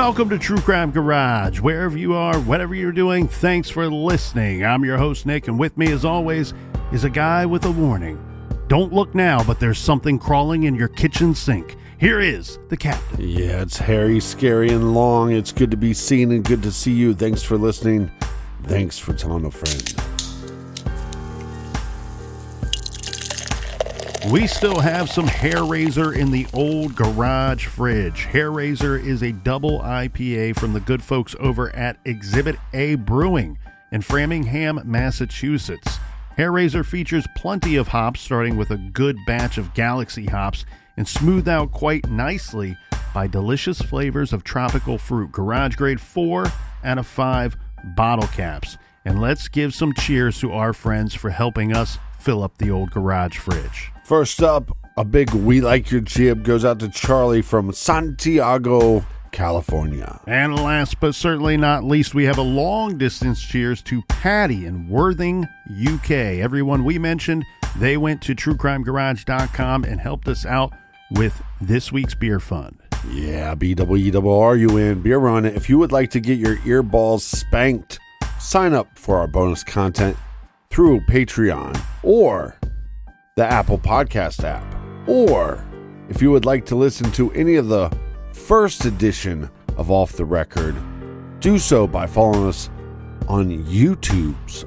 Welcome to True Crime Garage. Wherever you are, whatever you're doing, thanks for listening. I'm your host, Nick, and with me, as always, is a guy with a warning. Don't look now, but there's something crawling in your kitchen sink. Here is the captain. Yeah, it's hairy, scary, and long. It's good to be seen and good to see you. Thanks for listening. Thanks for telling a friend. We still have some Hair Raiser in the old garage fridge. Hair Raiser is a double IPA from the good folks over at Exhibit A Brewing in Framingham, Massachusetts. Hair Raiser features plenty of hops, starting with a good batch of Galaxy hops and smoothed out quite nicely by delicious flavors of tropical fruit. Garage grade 4 out of 5 bottle caps. And let's give some cheers to our friends for helping us fill up the old garage fridge. First up, a big We Like Your Jib goes out to Charlie from Santiago, California. And last but certainly not least, we have a long distance cheers to Patty in Worthing, UK. Everyone we mentioned, they went to truecrimegarage.com and helped us out with this week's beer fund. Yeah, BWERUN beer run. If you would like to get your earballs spanked, sign up for our bonus content through Patreon or the Apple Podcast app. Or if you would like to listen to any of the first edition of Off the Record, do so by following us on the YouTubes.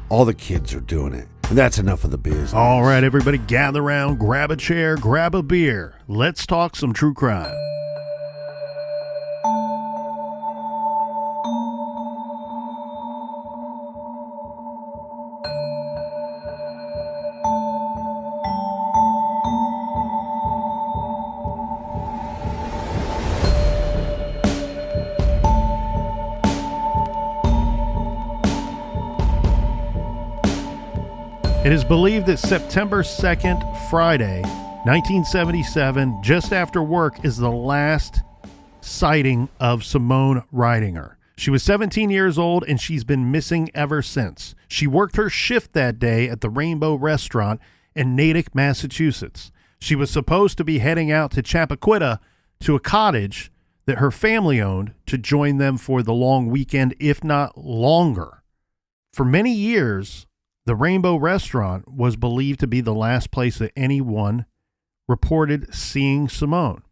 All the kids are doing it. And that's enough of the business. All right, everybody, gather around, grab a chair, grab a beer. Let's talk some true crime. It is believed that September 2nd, Friday, 1977, just after work, is the last sighting of Simone Ridinger. She was 17 years old, and she's been missing ever since. She worked her shift that day at the Rainbow Restaurant in Natick, Massachusetts. She was supposed to be heading out to Chappaquidda to a cottage that her family owned to join them for the long weekend, if not longer. For many years, the Rainbow Restaurant was believed to be the last place that anyone reported seeing Simone.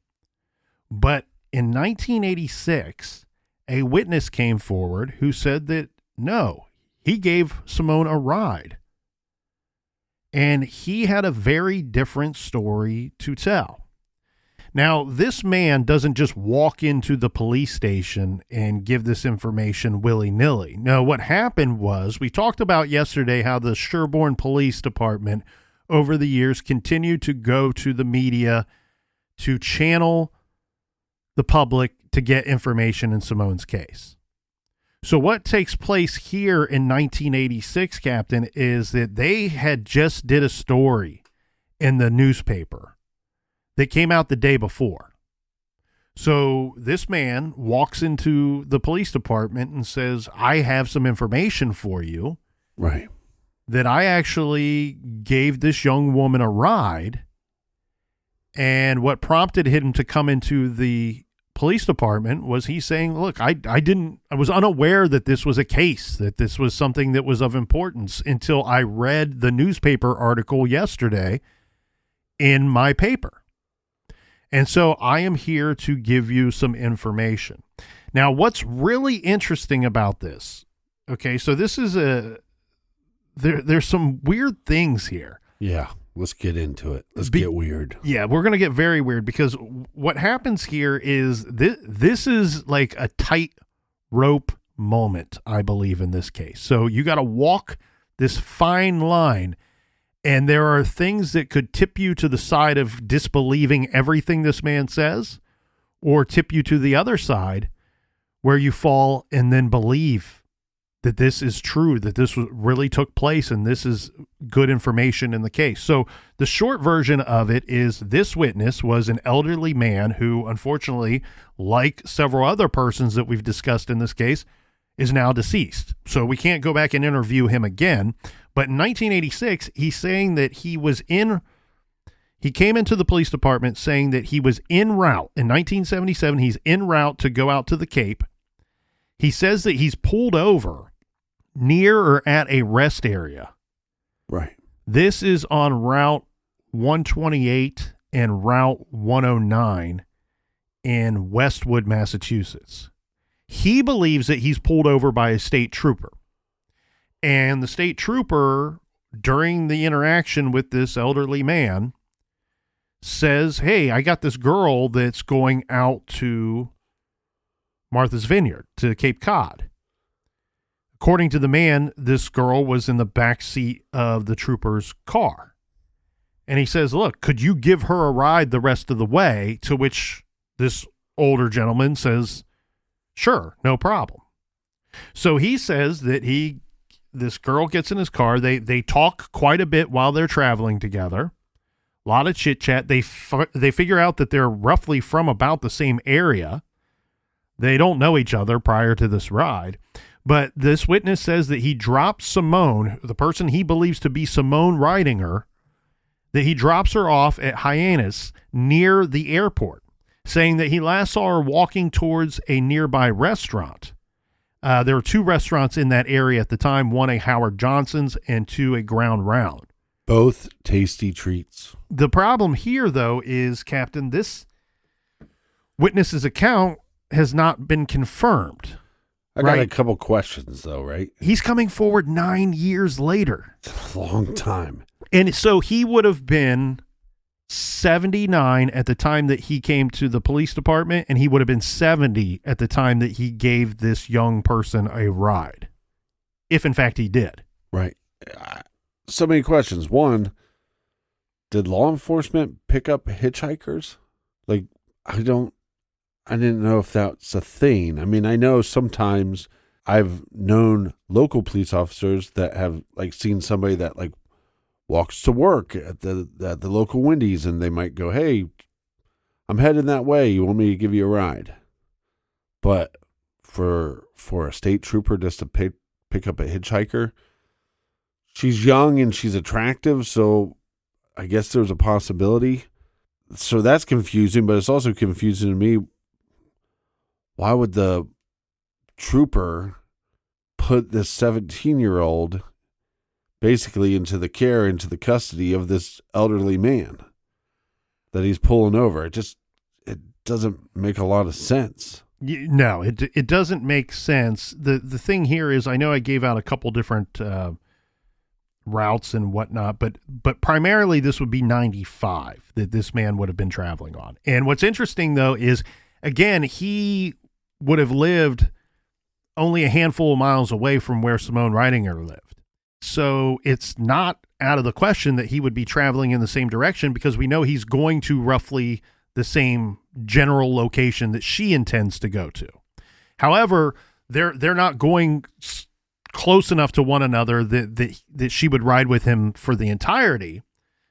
But in 1986, a witness came forward who said that no, he gave Simone a ride. And he had a very different story to tell. Now, this man doesn't just walk into the police station and give this information willy-nilly. No, what happened was, we talked about yesterday how the Sherborn Police Department over the years continued to go to the media to channel the public to get information in Simone's case. So what takes place here in 1986, Captain, is that they had just did a story in the newspaper that came out the day before. So this man walks into the police department and says, I have some information for you. Right. That I actually gave this young woman a ride. And what prompted him to come into the police department was he saying, look, I was unaware that this was a case, that this was something that was of importance until I read the newspaper article yesterday in my paper. And so I am here to give you some information. Now, what's really interesting about this, okay, so this is there's some weird things here. Yeah, let's get into it. Let's get weird. Yeah, we're going to get very weird because what happens here is this is like a tight rope moment, I believe, in this case. So you got to walk this fine line. And there are things that could tip you to the side of disbelieving everything this man says, or tip you to the other side where you fall and then believe that this is true, that this really took place and this is good information in the case. So the short version of it is this witness was an elderly man who, unfortunately, like several other persons that we've discussed in this case, is now deceased. So we can't go back and interview him again. But in 1986, he's saying that he was in He came into the police department saying that he was en route. In 1977, he's en route to go out to the Cape. He says that he's pulled over near or at a rest area. Right. This is on Route 128 and Route 109 in Westwood, Massachusetts. He believes that he's pulled over by a state trooper. And the state trooper, during the interaction with this elderly man, says, hey, I got this girl that's going out to Martha's Vineyard, to Cape Cod. According to the man, this girl was in the back seat of the trooper's car. And he says, look, could you give her a ride the rest of the way? To which this older gentleman says, sure, no problem. So he says that this girl gets in his car. They talk quite a bit while they're traveling together. A lot of chit chat. They figure out that they're roughly from about the same area. They don't know each other prior to this ride. But this witness says that he dropped Simone, the person he believes to be Simone Ridinger, that he drops her off at Hyannis near the airport, saying that he last saw her walking towards a nearby restaurant. There were 2 restaurants in that area at the time, one a Howard Johnson's and 2 a Ground Round. Both tasty treats. The problem here, though, is, Captain, this witness's account has not been confirmed. I got a couple questions, though, right? He's coming forward 9 years later. It's a long time. And so he would have been 79 at the time that he came to the police department, and he would have been 70 at the time that he gave this young person a ride, if in fact he did. Right. So many questions. One, did law enforcement pick up hitchhikers? Like, I didn't know if that's a thing. I mean, I know sometimes I've known local police officers that have like seen somebody that like walks to work at the local Wendy's, and they might go, hey, I'm heading that way. You want me to give you a ride? But for a state trooper just to pick up a hitchhiker, she's young and she's attractive, so I guess there's a possibility. So that's confusing, but it's also confusing to me. Why would the trooper put this 17-year-old basically into the custody of this elderly man that he's pulling over? It doesn't make a lot of sense. No, it doesn't make sense. The thing here is, I know I gave out a couple different routes and whatnot, but primarily this would be 95 that this man would have been traveling on. And what's interesting, though, is, again, he would have lived only a handful of miles away from where Simone Ridinger lived. So it's not out of the question that he would be traveling in the same direction, because we know he's going to roughly the same general location that she intends to go to. However, they're not going close enough to one another that she would ride with him for the entirety.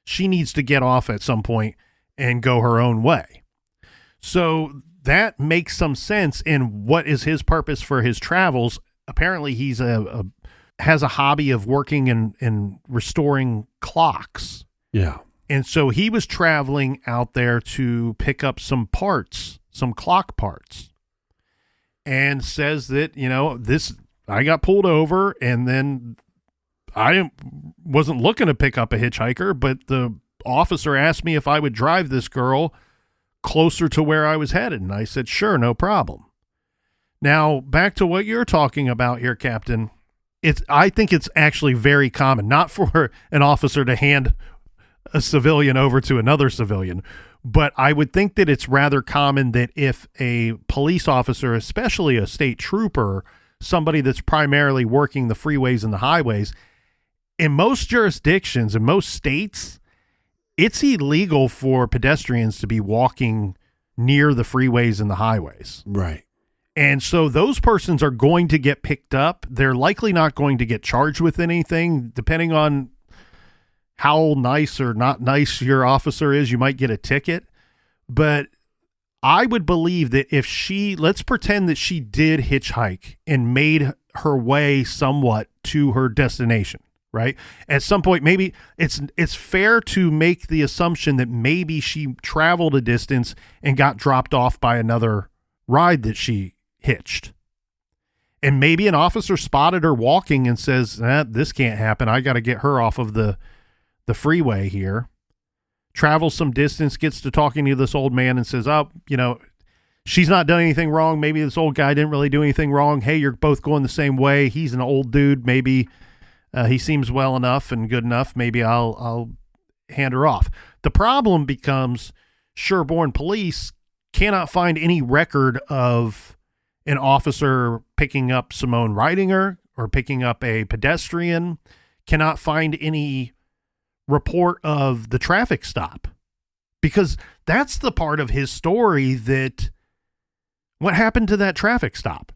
She needs to get off at some point and go her own way. So that makes some sense in what is his purpose for his travels. Apparently he's has a hobby of working and restoring clocks. Yeah. And so he was traveling out there to pick up some parts, some clock parts, and says that, I got pulled over, and then I wasn't looking to pick up a hitchhiker, but the officer asked me if I would drive this girl closer to where I was headed. And I said, sure, no problem. Now, back to what you're talking about here, Captain. I think it's actually very common, not for an officer to hand a civilian over to another civilian, but I would think that it's rather common that if a police officer, especially a state trooper, somebody that's primarily working the freeways and the highways, in most jurisdictions, in most states, it's illegal for pedestrians to be walking near the freeways and the highways. Right. And so those persons are going to get picked up. They're likely not going to get charged with anything. Depending on how nice or not nice your officer is, you might get a ticket. But I would believe that if let's pretend that she did hitchhike and made her way somewhat to her destination, right? At some point, maybe it's fair to make the assumption that maybe she traveled a distance and got dropped off by another ride that she hitched. And maybe an officer spotted her walking and says, this can't happen. I got to get her off of the freeway here. Travels some distance, gets to talking to this old man and says, she's not done anything wrong. Maybe this old guy didn't really do anything wrong. Hey, you're both going the same way. He's an old dude. Maybe he seems well enough and good enough. Maybe I'll hand her off. The problem becomes Sherborn Police cannot find any record of an officer picking up Simone Ridinger or picking up a pedestrian, cannot find any report of the traffic stop, because that's the part of his story that what happened to that traffic stop?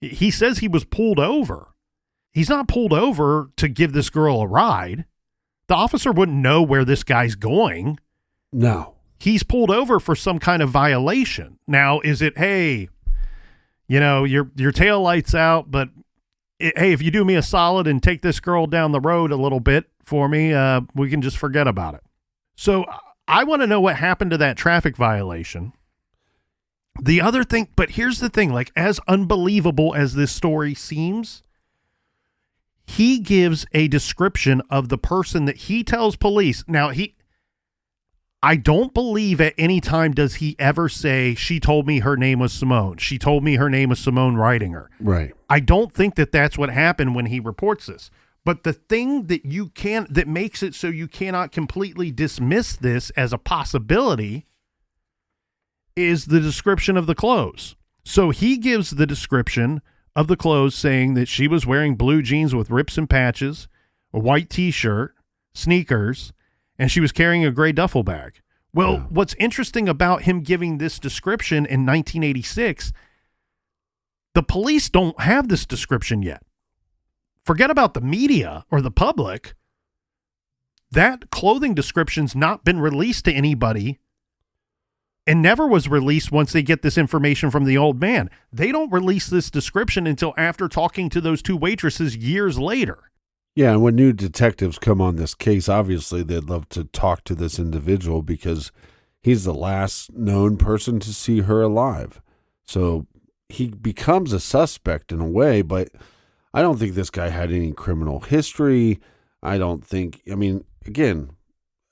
He says he was pulled over. He's not pulled over to give this girl a ride. The officer wouldn't know where this guy's going. No. He's pulled over for some kind of violation. Now, is it, hey, your tail light's out, but hey, if you do me a solid and take this girl down the road a little bit for me, we can just forget about it. So I want to know what happened to that traffic violation. The other thing, but here's the thing, like, as unbelievable as this story seems, he gives a description of the person that he tells police. Now, I don't believe at any time does he ever say, she told me her name was Simone. She told me her name was Simone Ridinger. Right. I don't think that that's what happened when he reports this. But the thing that makes it so you cannot completely dismiss this as a possibility is the description of the clothes. So he gives the description of the clothes saying that she was wearing blue jeans with rips and patches, a white t-shirt, sneakers, and she was carrying a gray duffel bag. Well, What's interesting about him giving this description in 1986, the police don't have this description yet. Forget about the media or the public. That clothing description's not been released to anybody and never was released once they get this information from the old man. They don't release this description until after talking to those two waitresses years later. Yeah, and when new detectives come on this case, obviously they'd love to talk to this individual because he's the last known person to see her alive. So he becomes a suspect in a way, but I don't think this guy had any criminal history. Again,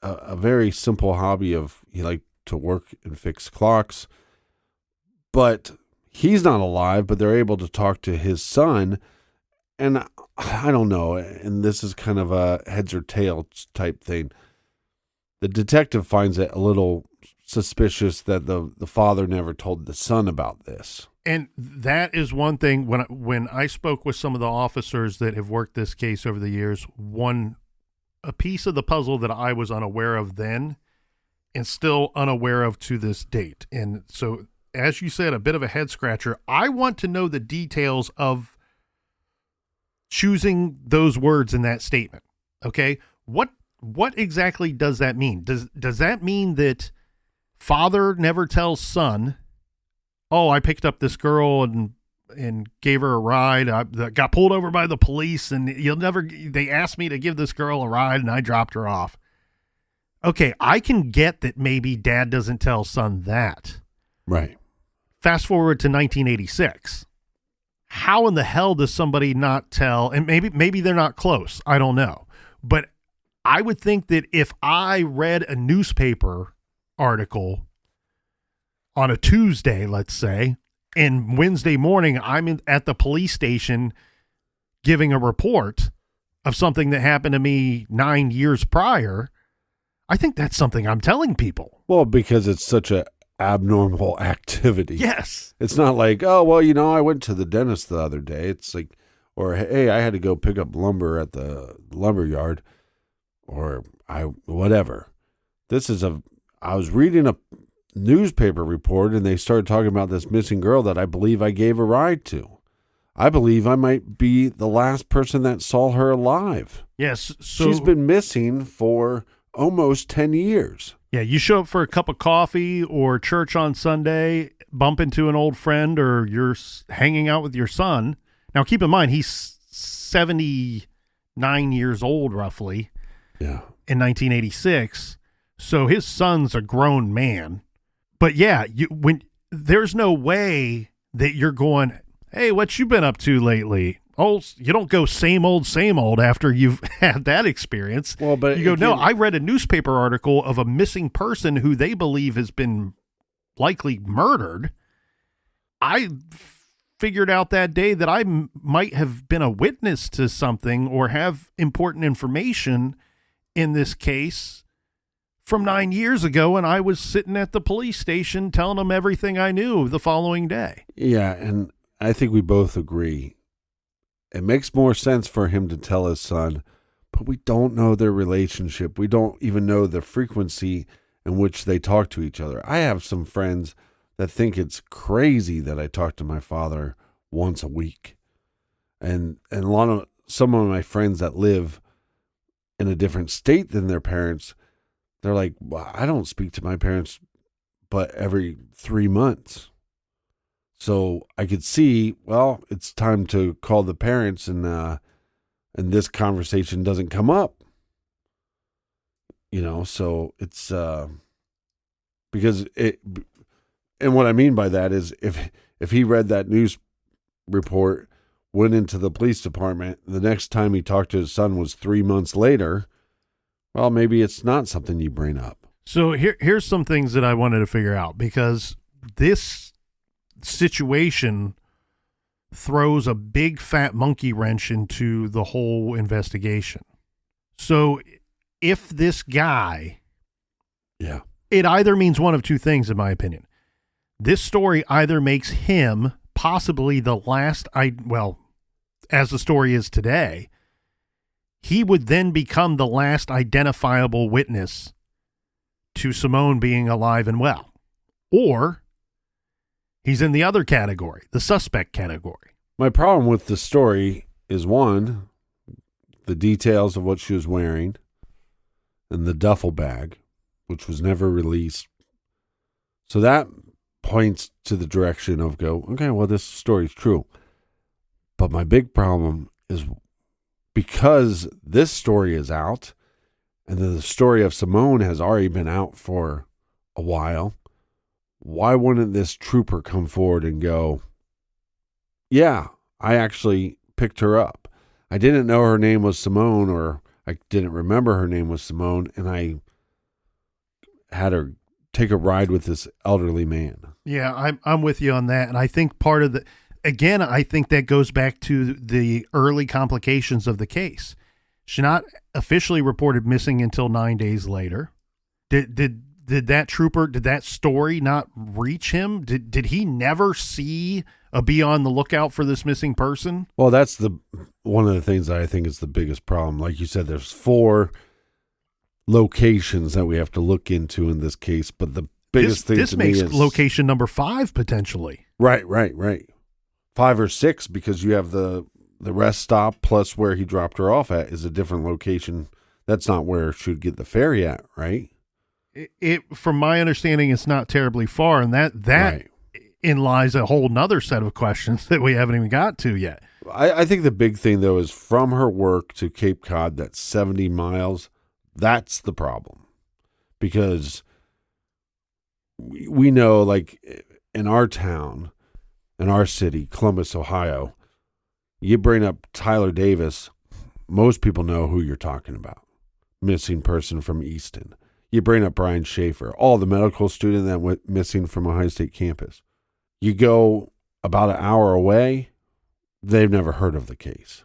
a very simple hobby of he liked to work and fix clocks, but he's not alive, but they're able to talk to his son. And I don't know, and this is kind of a heads or tails type thing. The detective finds it a little suspicious that the father never told the son about this. And that is one thing, when I spoke with some of the officers that have worked this case over the years, a piece of the puzzle that I was unaware of then and still unaware of to this date. And so, as you said, a bit of a head scratcher. I want to know the details of choosing those words in that statement. Okay. What exactly does that mean? Does that mean that father never tells son, oh, I picked up this girl and gave her a ride. I got pulled over by the police and they asked me to give this girl a ride and I dropped her off. Okay. I can get that maybe dad doesn't tell son that. Right. Fast forward to 1986. How in the hell does somebody not tell? And maybe they're not close. I don't know. But I would think that if I read a newspaper article on a Tuesday, let's say, and Wednesday morning I'm at the police station giving a report of something that happened to me 9 years prior, I think that's something I'm telling people. Well, because it's such a abnormal activity. Yes. It's not like, oh, well, I went to the dentist the other day. It's like, or, hey, I had to go pick up lumber at the lumber yard, or whatever. I was reading a newspaper report and they started talking about this missing girl that I believe I gave a ride to. I believe I might be the last person that saw her alive. Yes. So she's been missing for almost 10 years. Yeah, you show up for a cup of coffee or church on Sunday, bump into an old friend, or you're hanging out with your son. Now, keep in mind, he's 79 9 years old, roughly, Yeah. in 1986. So his son's a grown man. But yeah, there's no way that you're going, hey, what you been up to lately? Oh, you don't go same old after you've had that experience. Well, but you go, no, I read a newspaper article of a missing person who they believe has been likely murdered. I figured out that day that I might have been a witness to something or have important information in this case from 9 years ago, and I was sitting at the police station telling them everything I knew the following day. Yeah, and I think we both agree. It makes more sense for him to tell his son, but we don't know their relationship. We don't even know the frequency in which they talk to each other. I have some friends that think it's crazy that I talk to my father once a week. And some of my friends that live in a different state than their parents, they're like, well, I don't speak to my parents but every 3 months. So I could see, well, it's time to call the parents and this conversation doesn't come up. So it's because it, and what I mean by that is if he read that news report, went into the police department, the next time he talked to his son was 3 months later, well, maybe it's not something you bring up. So here's some things that I wanted to figure out, because this situation throws a big fat monkey wrench into the whole investigation. So if this guy, it either means one of two things, in my opinion. This story either makes him possibly the last, as the story is today, he would then become the last identifiable witness to Simone being alive and well. Or he's in the other category, the suspect category. My problem with the story is, one, the details of what she was wearing and the duffel bag, which was never released. So that points to the direction of okay, well, this story's true. But my big problem is, because this story is out and the story of Simone has already been out for a while, why wouldn't this trooper come forward and go, yeah, I actually picked her up. I didn't know her name was Simone, or I didn't remember her name was Simone, and I had her take a ride with this elderly man. Yeah, I'm with you on that. And I think part of I think that goes back to the early complications of the case. She's not officially reported missing until 9 days later. Did that trooper, did that story not reach him? Did he never see a be on the lookout for this missing person? Well, that's one of the things that I think is the biggest problem. Like you said, there's 4 locations that we have to look into in this case, but the biggest thing to me is... This makes location number 5, potentially. Right. 5 or 6, because you have the rest stop plus where he dropped her off at is a different location. That's not where she would get the ferry at, right? It from my understanding, it's not terribly far, and that right. in lies a whole nother set of questions that we haven't even got to yet. I think the big thing, though, is from her work to Cape Cod, that's 70 miles. That's the problem, because we know, like in our town, in our city, Columbus, Ohio, you bring up Tyler Davis, most people know who you're talking about. Missing person from Easton. You bring up Brian Schaefer, the medical student that went missing from Ohio State campus. You go about an hour away, they've never heard of the case.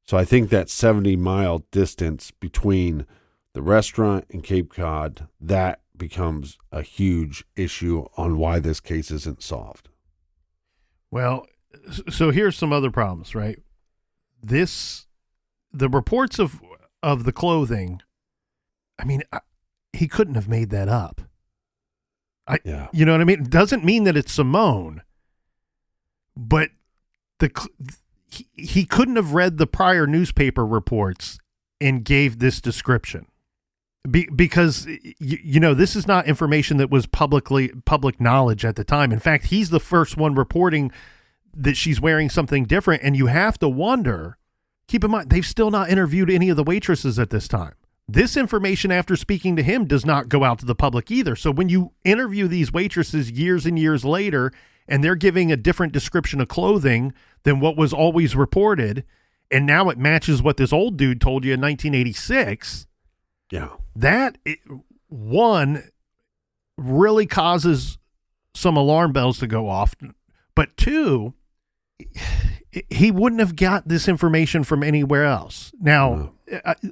So I think that 70-mile distance between the restaurant and Cape Cod, that becomes a huge issue on why this case isn't solved. Well, so here's some other problems, right? The reports of the clothing, I mean, he couldn't have made that up. You know what I mean? It doesn't mean that it's Simone, but he couldn't have read the prior newspaper reports and gave this description. Because this is not information that was public knowledge at the time. In fact, he's the first one reporting that she's wearing something different, and you have to wonder, Keep in mind, they've still not interviewed any of the waitresses at this time. This information, after speaking to him, does not go out to the public either. So when you interview these waitresses years and years later, and they're giving a different description of clothing than what was always reported, and now it matches what this old dude told you in 1986, that, one, really causes some alarm bells to go off. But two, he wouldn't have got this information from anywhere else. Now,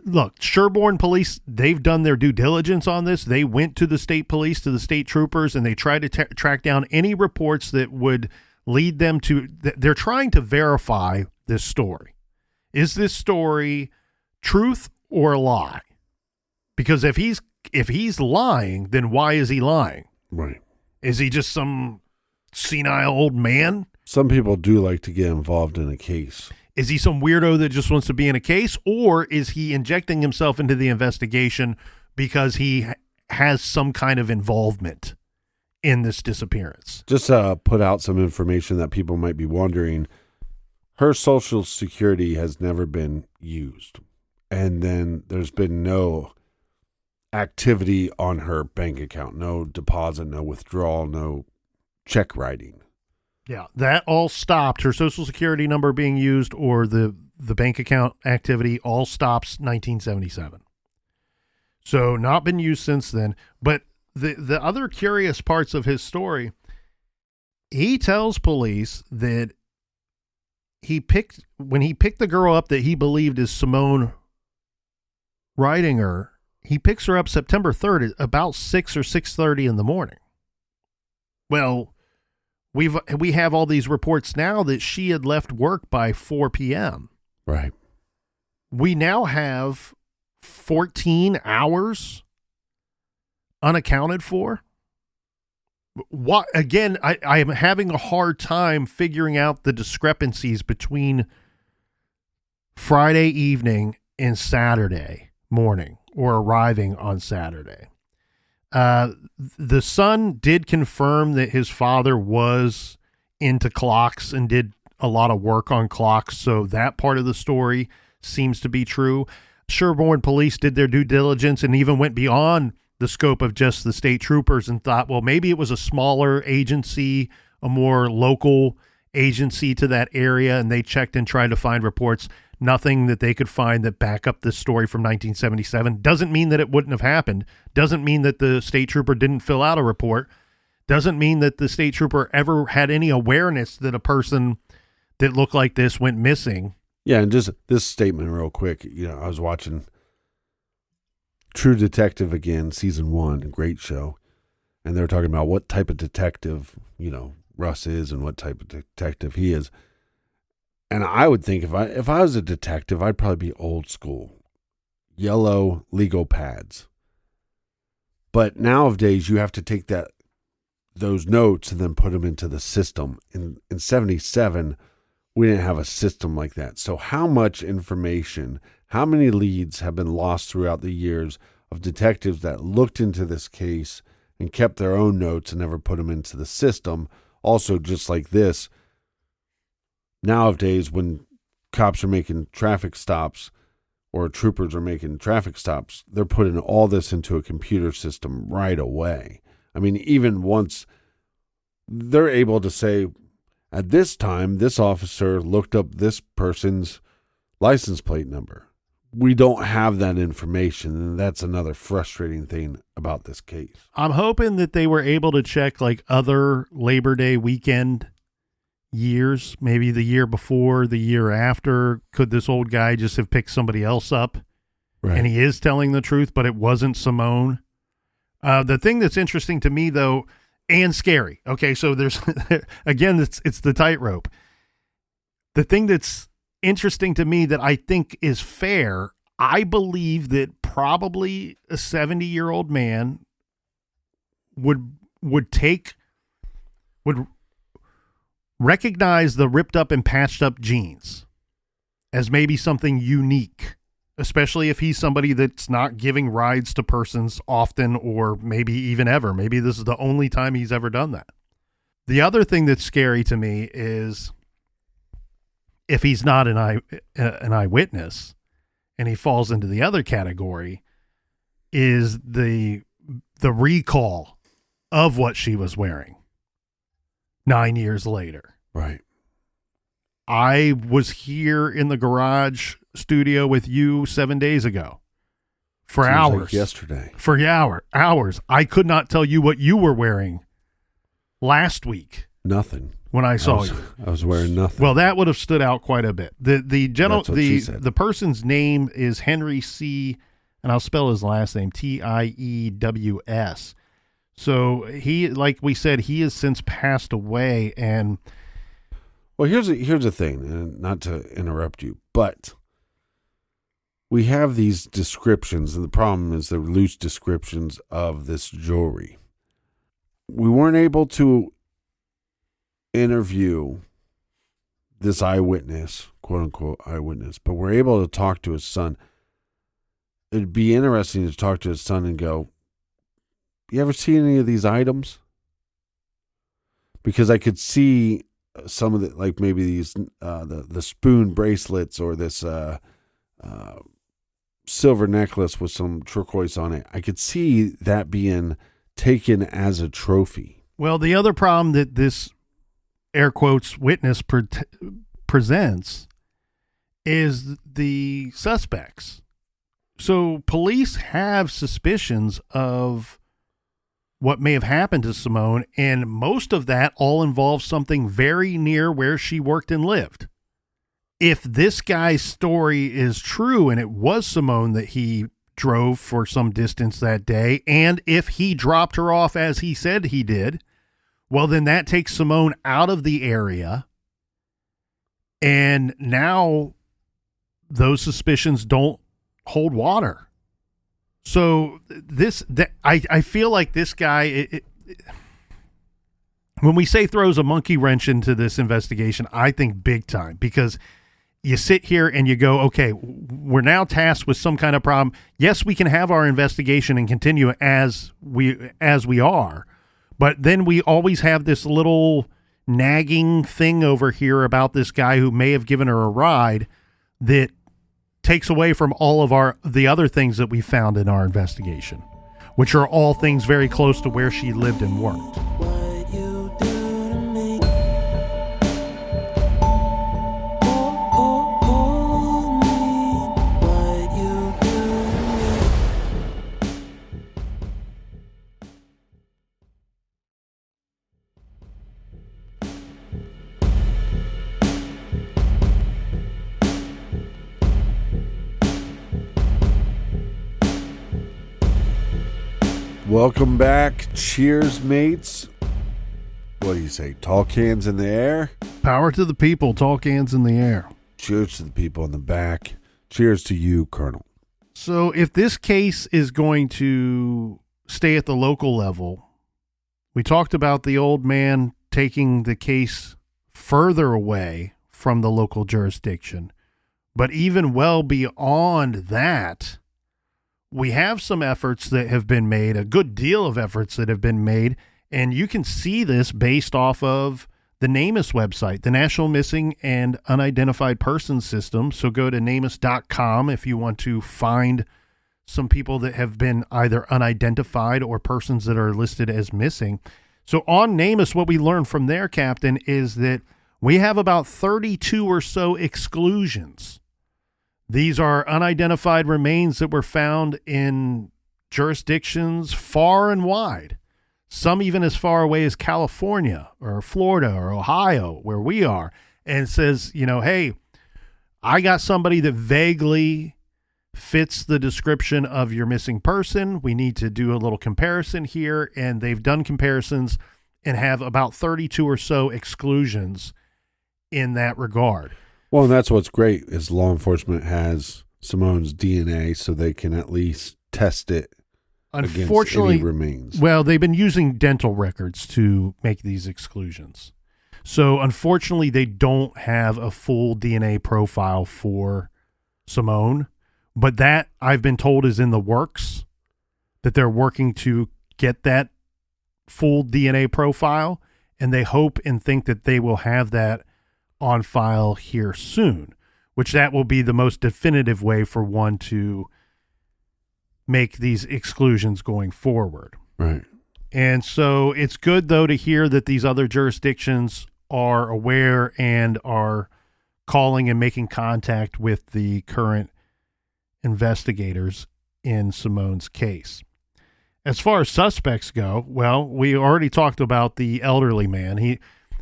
look, Sherborn Police, they've done their due diligence on this. They went to the state police, to the state troopers, and they tried to track down any reports that would lead them to, they're trying to verify this story. Is this story truth or a lie? Because if he's lying, then why is he lying? Right. Is he just some senile old man? Some people do like to get involved in a case. Is he some weirdo that just wants to be in a case, or is he injecting himself into the investigation because he has some kind of involvement in this disappearance? Just to put out some information that people might be wondering, her Social Security has never been used. And then there's been no activity on her bank account, no deposit, no withdrawal, no check writing. Yeah, that all stopped. Her Social Security number being used or the bank account activity all stops 1977. So not been used since then. But the other curious parts of his story, he tells police that when he picked the girl up that he believed is Simone Ridinger, he picks her up September 3rd at about 6 or 6:30 in the morning. Well, we have all these reports now that she had left work by 4 p.m. Right. We now have 14 hours unaccounted for. What, again, I am having a hard time figuring out the discrepancies between Friday evening and Saturday morning, or arriving on Saturday. The son did confirm that his father was into clocks and did a lot of work on clocks, so that part of the story seems to be true. Sherborn Police did their due diligence and even went beyond the scope of just the state troopers and thought, well, maybe it was a smaller agency, a more local agency to that area, and they checked and tried to find reports. Nothing that they could find that back up this story from 1977. Doesn't mean that it wouldn't have happened. Doesn't mean that the state trooper didn't fill out a report. Doesn't mean that the state trooper ever had any awareness that a person that looked like this went missing. Yeah, and just this statement real quick. I was watching True Detective again, season 1, a great show. And they're talking about what type of detective, Russ is and what type of detective he is. And I would think if I was a detective, I'd probably be old school. Yellow legal pads. But nowadays, you have to take those notes and then put them into the system. In 77, we didn't have a system like that. So how much information, how many leads have been lost throughout the years of detectives that looked into this case and kept their own notes and never put them into the system? Also, just like this, nowadays, when cops are making traffic stops or troopers are making traffic stops, they're putting all this into a computer system right away. I mean, even once they're able to say, at this time, this officer looked up this person's license plate number. We don't have that information, and that's another frustrating thing about this case. I'm hoping that they were able to check like other Labor Day weekend years, maybe the year before, the year after. Could this old guy just have picked somebody else up? Right. And he is telling the truth, but it wasn't Simone. The thing that's interesting to me, though, and scary. Okay, so there's, again, it's the tightrope. The thing that's interesting to me that I think is fair, I believe that probably a 70-year-old man would recognize the ripped up and patched up jeans as maybe something unique, especially if he's somebody that's not giving rides to persons often or maybe even ever. Maybe this is the only time he's ever done that. The other thing that's scary to me is if he's not an eyewitness, and he falls into the other category, is the recall of what she was wearing 9 years later. Right. I was here in the garage studio with you 7 days ago for Seems hours. like yesterday. For hours. I could not tell you what you were wearing last week Nothing. when I saw you. I was wearing nothing. Well, that would have stood out quite a bit. The person's name is Henry C., and I'll spell his last name, Tiews. So he, like we said, he has since passed away. And well, here's the thing, and not to interrupt you, but we have these descriptions, and the problem is they're loose descriptions of this jewelry. We weren't able to interview this eyewitness, quote unquote eyewitness, but we're able to talk to his son. It'd be interesting to talk to his son and go, you ever see any of these items? Because I could see some of the, like maybe these, the spoon bracelets or this silver necklace with some turquoise on it. I could see that being taken as a trophy. well, the other problem that this air quotes witness presents is the suspects. So police have suspicions of what may have happened to Simone, and most of that all involves something very near where she worked and lived. If this guy's story is true and it was Simone that he drove for some distance that day, and if he dropped her off as he said he did, well, then that takes Simone out of the area, and now those suspicions don't hold water. So I feel like this guy, when we say throws a monkey wrench into this investigation, I think big time, because you sit here and you go, okay, we're now tasked with some kind of problem. Yes, we can have our investigation and continue as we are, but then we always have this little nagging thing over here about this guy who may have given her a ride that takes away from all of the other things that we found in our investigation, which are all things very close to where she lived and worked. Welcome back. Cheers, mates. What do you say? Tall cans in the air? Power to the people, tall cans in the air. Cheers to the people in the back. Cheers to you, Colonel. So if this case is going to stay at the local level, we talked about the old man taking the case further away from the local jurisdiction, but even well beyond that, we have some efforts that have been made, a good deal of efforts that have been made, and you can see this based off of the NamUs website, the National Missing and Unidentified Persons System. So go to namus.com if you want to find some people that have been either unidentified or persons that are listed as missing. So on NamUs, what we learned from their captain is that we have about 32 or so exclusions. These are unidentified remains that were found in jurisdictions far and wide, some even as far away as California or Florida or Ohio, where we are, and says, hey, I got somebody that vaguely fits the description of your missing person. We need to do a little comparison here, and they've done comparisons and have about 32 or so exclusions in that regard. Well, and that's what's great is law enforcement has Simone's DNA so they can at least test it against any remains. Well, they've been using dental records to make these exclusions. So unfortunately, they don't have a full DNA profile for Simone, but that I've been told is in the works, that they're working to get that full DNA profile, and they hope and think that they will have that on file here soon, which that will be the most definitive way for one to make these exclusions going forward. Right. And so it's good, though, to hear that these other jurisdictions are aware and are calling and making contact with the current investigators in Simone's case. As far as suspects go, well, we already talked about the elderly man.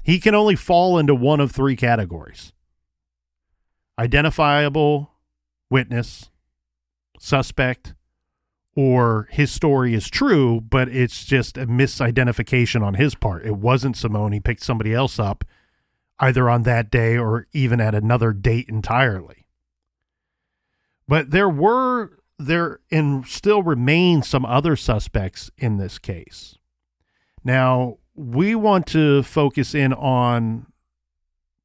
He can only fall into one of three categories: identifiable witness, suspect, or his story is true, but it's just a misidentification on his part. It wasn't Simone. He picked somebody else up either on that day or even at another date entirely. But there still remain some other suspects in this case. Now, we want to focus in on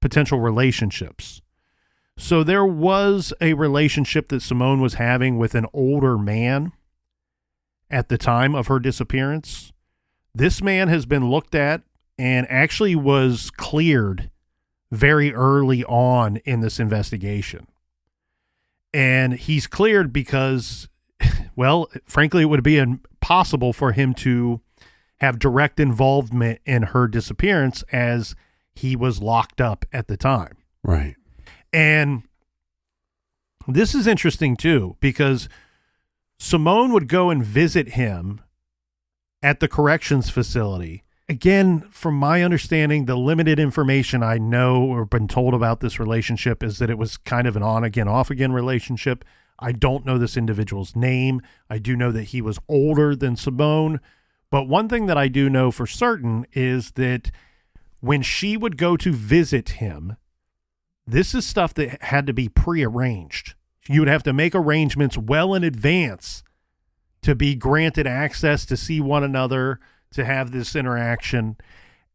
potential relationships. So there was a relationship that Simone was having with an older man at the time of her disappearance. This man has been looked at and actually was cleared very early on in this investigation. And he's cleared because, well, frankly, it would be impossible for him to have direct involvement in her disappearance as he was locked up at the time. Right. And this is interesting, too, because Simone would go and visit him at the corrections facility. Again, from my understanding, the limited information I know or been told about this relationship is that it was kind of an on-again, off-again relationship. I don't know this individual's name. I do know that he was older than Simone. But one thing that I do know for certain is that when she would go to visit him, this is stuff that had to be prearranged. You would have to make arrangements well in advance to be granted access to see one another, to have this interaction.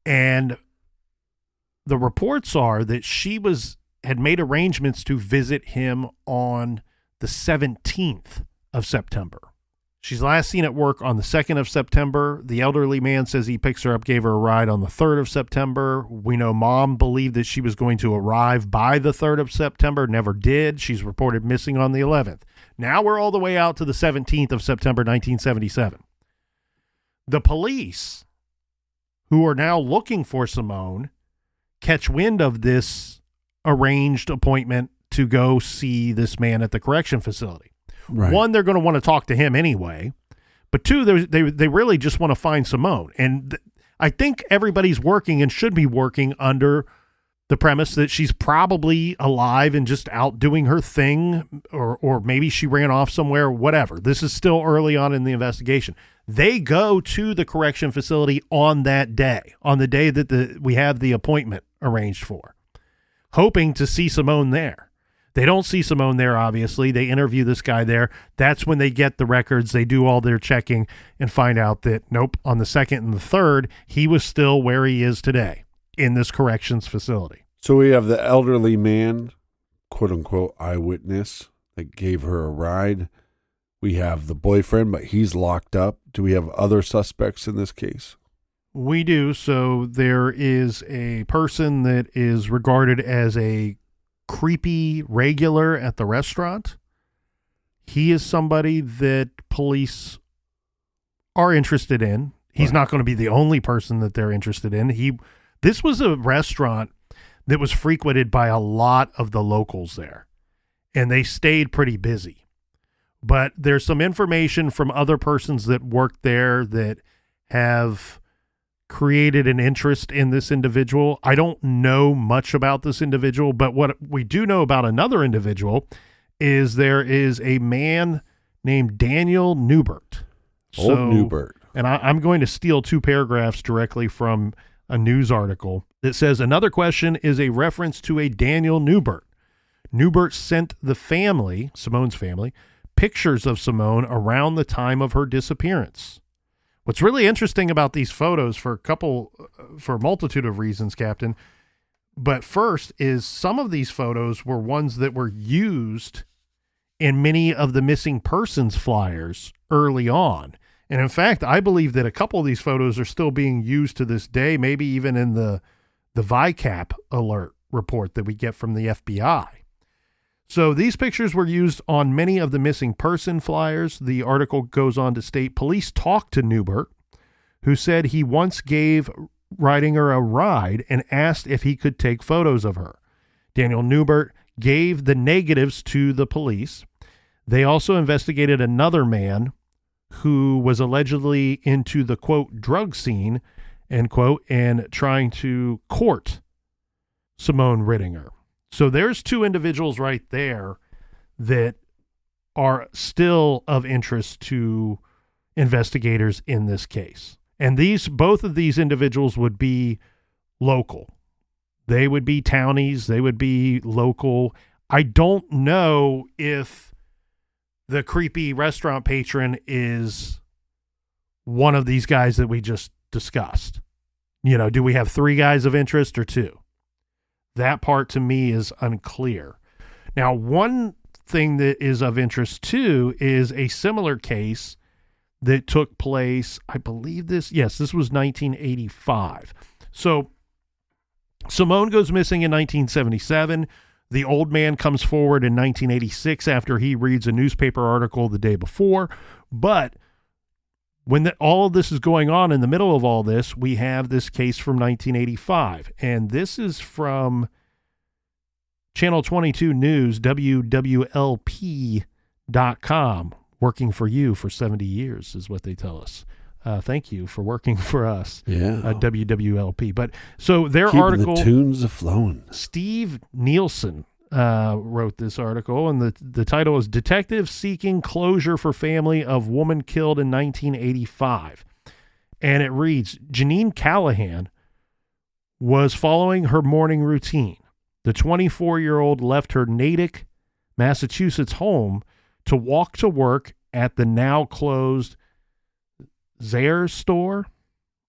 And the reports are that she had made arrangements to visit him on the 17th of September. She's last seen at work on the 2nd of September. The elderly man says he picks her up, gave her a ride on the 3rd of September. We know Mom believed that she was going to arrive by the 3rd of September, never did. She's reported missing on the 11th. Now we're all the way out to the 17th of September, 1977. The police, who are now looking for Simone, catch wind of this arranged appointment to go see this man at the correction facility. Right. One, they're going to want to talk to him anyway. But two, they really just want to find Simone. And I think everybody's working and should be working under the premise that she's probably alive and just out doing her thing, or maybe she ran off somewhere, whatever. This is still early on in the investigation. They go to the correction facility on that day, on the day that we have the appointment arranged for, hoping to see Simone there. They don't see Simone there, obviously. They interview this guy there. That's when they get the records. They do all their checking and find out that, nope, on the 2nd and the 3rd, he was still where he is today in this corrections facility. So we have the elderly man, quote-unquote eyewitness, that gave her a ride. We have the boyfriend, but he's locked up. Do we have other suspects in this case? We do. So there is a person that is regarded as a creepy regular at the restaurant. He is somebody that police are interested in. He's not going to be the only person that they're interested in. This was a restaurant that was frequented by a lot of the locals there, and they stayed pretty busy. But there's some information from other persons that worked there that have created an interest in this individual. I don't know much about this individual, but what we do know about another individual is there is a man named Daniel Newbert. Old Newbert. And I'm going to steal two paragraphs directly from a news article that says, another question is a reference to a Daniel Newbert. Newbert sent the family, Simone's family, pictures of Simone around the time of her disappearance. What's really interesting about these photos for a multitude of reasons, Captain, but first is some of these photos were ones that were used in many of the missing persons flyers early on. And in fact, I believe that a couple of these photos are still being used to this day, maybe even in the VICAP alert report that we get from the FBI. So these pictures were used on many of the missing person flyers. The article goes on to state police talked to Newbert, who said he once gave Ridinger a ride and asked if he could take photos of her. Daniel Newbert gave the negatives to the police. They also investigated another man who was allegedly into the, quote, drug scene, end quote, and trying to court Simone Ridinger. So there's two individuals right there that are still of interest to investigators in this case. And both of these individuals would be local. They would be townies. They would be local. I don't know if the creepy restaurant patron is one of these guys that we just discussed. You know, do we have 3 guys of interest or 2? That part to me is unclear. Now, one thing that is of interest too is a similar case that took place, I believe this was 1985. So Simone goes missing in 1977. The old man comes forward in 1986 after he reads a newspaper article the day before. But when all of this is going on, in the middle of all this, we have this case from 1985. And this is from Channel 22 News, WWLP.com. Working for you for 70 years is what they tell us. Thank you for working for us. Yeah. WWLP. But so their Keeping article, the tunes a-flowing. Steve Nielsen wrote this article, and the title is Detective Seeking Closure for Family of Woman Killed in 1985. And it reads, Janine Callahan was following her morning routine. The 24-year-old left her Natick, Massachusetts home to walk to work at the now closed Zayre's store.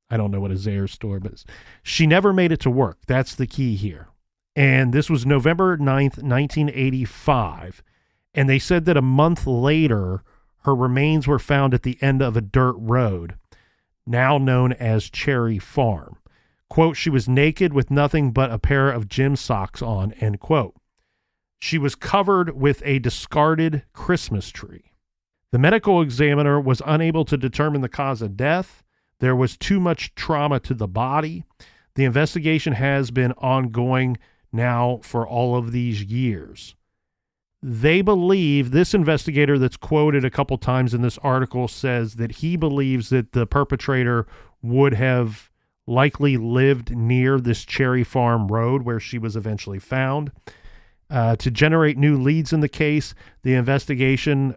I don't know what a Zayre's store is. She never made it to work. That's the key here. And this was November 9th, 1985. And they said that a month later, her remains were found at the end of a dirt road, now known as Cherry Farm. Quote, she was naked with nothing but a pair of gym socks on, end quote. She was covered with a discarded Christmas tree. The medical examiner was unable to determine the cause of death. There was too much trauma to the body. The investigation has been ongoing now for all of these years. They believe, this investigator that's quoted a couple times in this article says that he believes that the perpetrator would have likely lived near this Cherry Farm road where she was eventually found. To generate new leads in the case, the investigation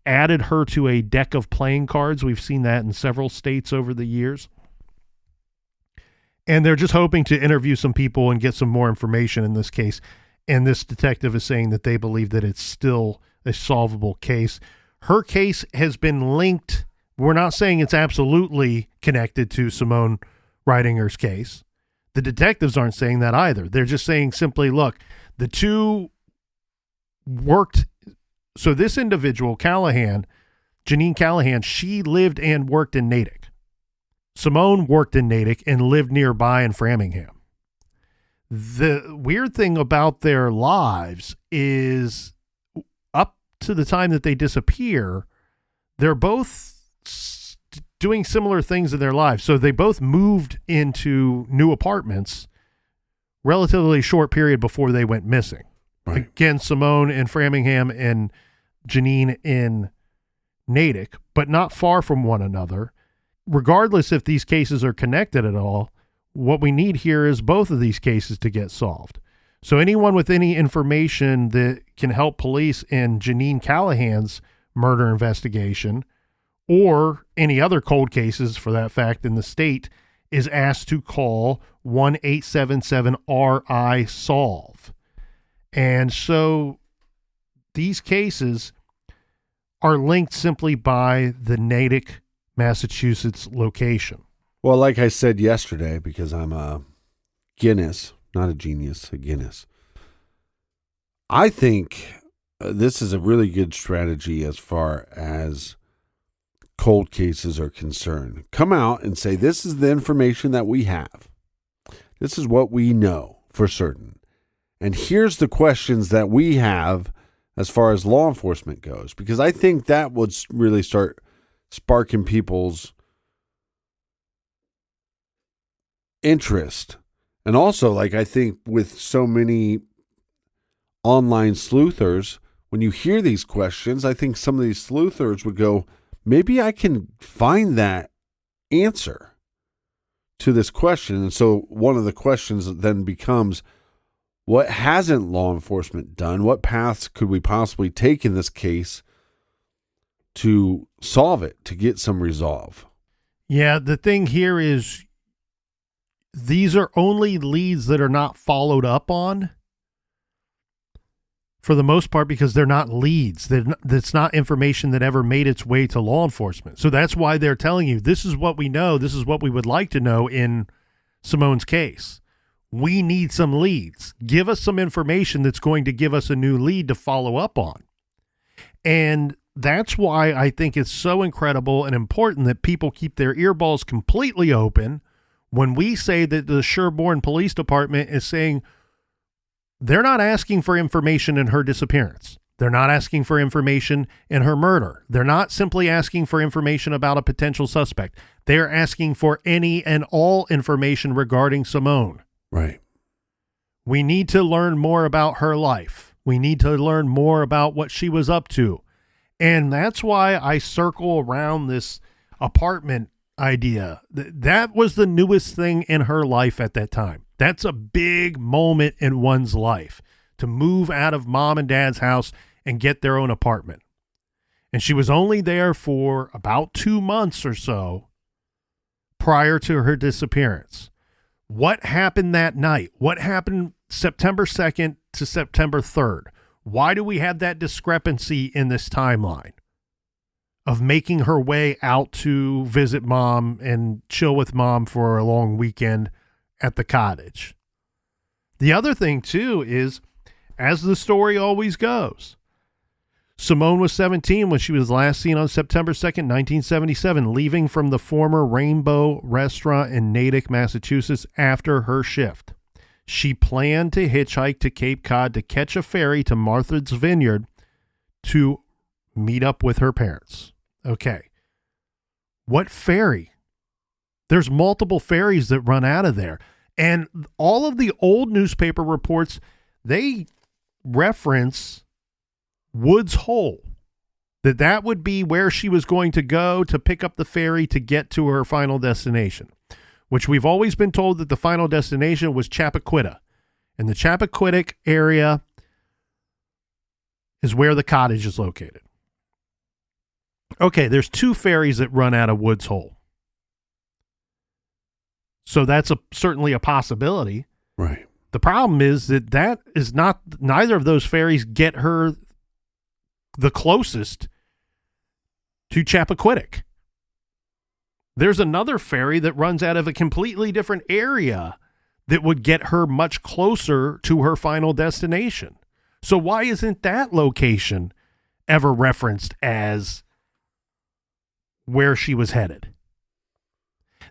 added her to a deck of playing cards. We've seen that in several states over the years. And they're just hoping to interview some people and get some more information in this case. And this detective is saying that they believe that it's still a solvable case. Her case has been linked. We're not saying it's absolutely connected to Simone Ridinger's case. The detectives aren't saying that either. They're just saying simply, look, the two worked. So this individual, Callahan, Janine Callahan, she lived and worked in Natick. Simone worked in Natick and lived nearby in Framingham. The weird thing about their lives is up to the time that they disappear, they're both doing similar things in their lives. So they both moved into new apartments relatively short period before they went missing. Right. Again, Simone in Framingham and Janine in Natick, but not far from one another. Regardless if these cases are connected at all, what we need here is both of these cases to get solved. So anyone with any information that can help police in Janine Callahan's murder investigation, or any other cold cases for that fact in the state, is asked to call 1-877-RI-SOLVE. And so these cases are linked simply by the Natick, Massachusetts location. Well, like I said yesterday, because I'm a Guinness, not a genius, a Guinness, I think this is a really good strategy as far as cold cases are concerned. Come out and say, this is the information that we have. This is what we know for certain. And here's the questions that we have as far as law enforcement goes, because I think that would really start sparking people's interest. And also, like, I think with so many online sleuthers, when you hear these questions, I think some of these sleuthers would go, maybe I can find that answer to this question. And so one of the questions then becomes, what hasn't law enforcement done? What paths could we possibly take in this case to solve it, to get some resolve? Yeah, the thing here is these are only leads that are not followed up on for the most part, because they're not leads. That's not information that ever made its way to law enforcement. So that's why they're telling you, this is what we know. This is what we would like to know in Simone's case. We need some leads. Give us some information that's going to give us a new lead to follow up on. And that's why I think it's so incredible and important that people keep their earballs completely open when we say that the Sherborn Police Department is saying they're not asking for information in her disappearance. They're not asking for information in her murder. They're not simply asking for information about a potential suspect. They're asking for any and all information regarding Simone. Right. We need to learn more about her life. We need to learn more about what she was up to. And that's why I circle around this apartment idea. That was the newest thing in her life at that time. That's a big moment in one's life, to move out of mom and dad's house and get their own apartment. And she was only there for about 2 months or so prior to her disappearance. What happened that night? What happened September 2nd to September 3rd? Why do we have that discrepancy in this timeline of making her way out to visit mom and chill with mom for a long weekend at the cottage? The other thing, too, is, as the story always goes, Simone was 17 when she was last seen on September 2nd, 1977, leaving from the former Rainbow Restaurant in Natick, Massachusetts after her shift. She planned to hitchhike to Cape Cod to catch a ferry to Martha's Vineyard to meet up with her parents. Okay. What ferry? There's multiple ferries that run out of there. And all of the old newspaper reports, they reference Woods Hole, that would be where she was going to go to pick up the ferry to get to her final destination, which we've always been told that the final destination was Chappaquiddick. And the Chappaquiddick area is where the cottage is located. Okay, there's 2 ferries that run out of Woods Hole. So that's certainly a possibility. Right. The problem is that is not, neither of those ferries get her the closest to Chappaquiddick. There's another ferry that runs out of a completely different area that would get her much closer to her final destination. So why isn't that location ever referenced as where she was headed?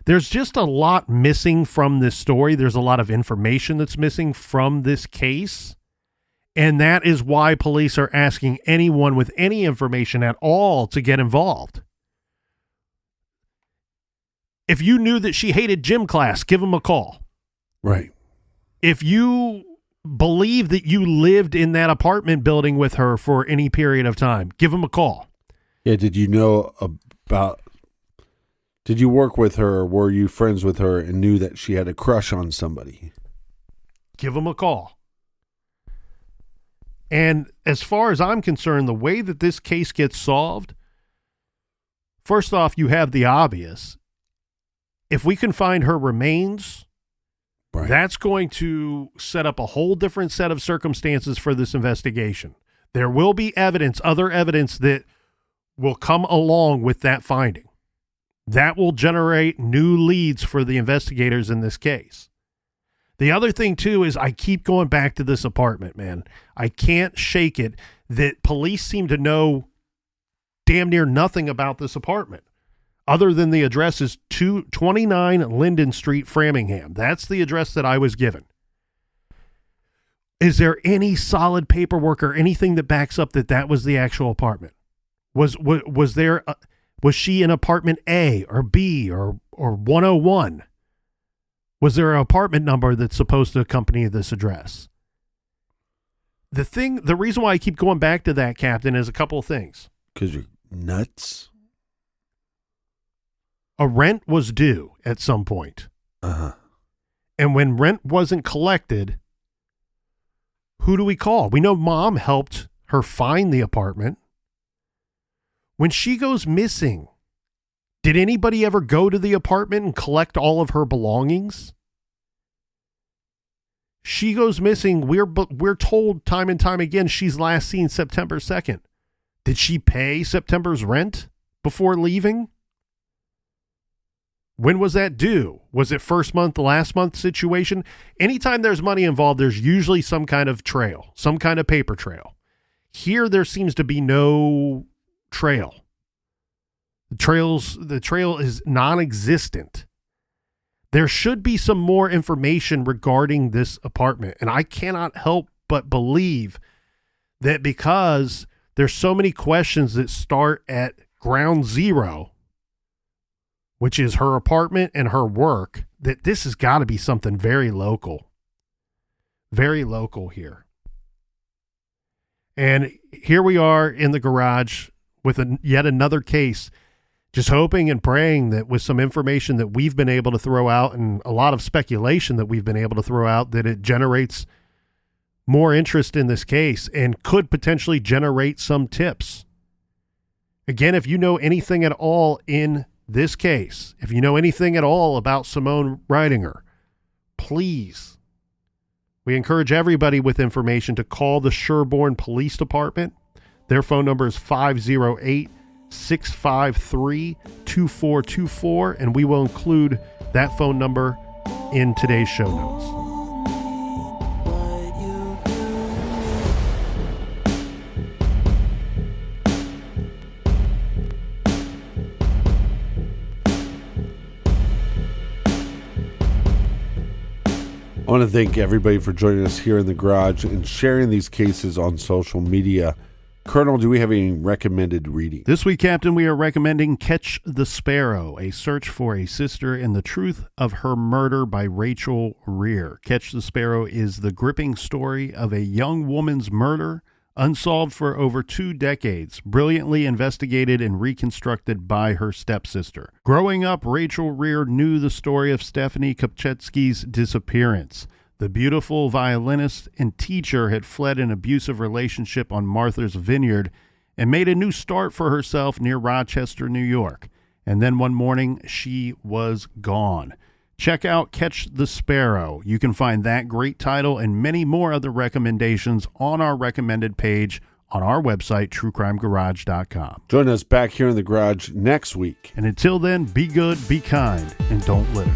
There's just a lot missing from this story. There's a lot of information that's missing from this case. And that is why police are asking anyone with any information at all to get involved. If you knew that she hated gym class, give them a call. Right. If you believe that you lived in that apartment building with her for any period of time, give them a call. Yeah. Did you know about, did you work with her, or were you friends with her and knew that she had a crush on somebody? Give them a call. And as far as I'm concerned, the way that this case gets solved, first off, you have the obvious. If we can find her remains, right, that's going to set up a whole different set of circumstances for this investigation. There will be evidence, other evidence that will come along with that finding. That will generate new leads for the investigators in this case. The other thing, too, is I keep going back to this apartment, man. I can't shake it that police seem to know damn near nothing about this apartment, other than the address is 229 Linden Street, Framingham. That's the address that I was given. Is there any solid paperwork or anything that backs up that was the actual apartment? Was she in apartment A or B or 101? Was there an apartment number that's supposed to accompany this address? The reason why I keep going back to that, Captain, is a couple of things. Because you're nuts. A rent was due at some point. Uh-huh. And when rent wasn't collected, who do we call? We know Mom helped her find the apartment. When she goes missing, did anybody ever go to the apartment and collect all of her belongings? She goes missing. We're told time and time again she's last seen September 2nd. Did she pay September's rent before leaving? When was that due? Was it first month, last month situation? Anytime there's money involved, there's usually some kind of trail, some kind of paper trail. Here, there seems to be no trail. The trail is non-existent. There should be some more information regarding this apartment, and I cannot help but believe that because there's so many questions that start at ground zero, which is her apartment and her work, that this has got to be something very local. Very local here. And here we are in the garage with yet another case, just hoping and praying that with some information that we've been able to throw out and a lot of speculation that we've been able to throw out, that it generates more interest in this case and could potentially generate some tips. Again, if you know anything at all in this case, if you know anything at all about Simone Ridinger, please, we encourage everybody with information to call the Sherborn Police Department. Their phone number is 508-653-2424, and we will include that phone number in today's show notes. I want to thank everybody for joining us here in the garage and sharing these cases on social media. Colonel, do we have any recommended reading? This week, Captain, we are recommending Catch the Sparrow, A Search for a Sister and the Truth of Her Murder by Rachel Rear. Catch the Sparrow is the gripping story of a young woman's murder, unsolved for over 2 decades, brilliantly investigated and reconstructed by her stepsister. Growing up, Rachel Rear knew the story of Stephanie Kopchetsky's disappearance. The beautiful violinist and teacher had fled an abusive relationship on Martha's Vineyard and made a new start for herself near Rochester, New York. And then one morning, she was gone. Check out Catch the Sparrow. You can find that great title and many more other recommendations on our recommended page on our website, truecrimegarage.com. Join us back here in the garage next week. And until then, be good, be kind, and don't litter.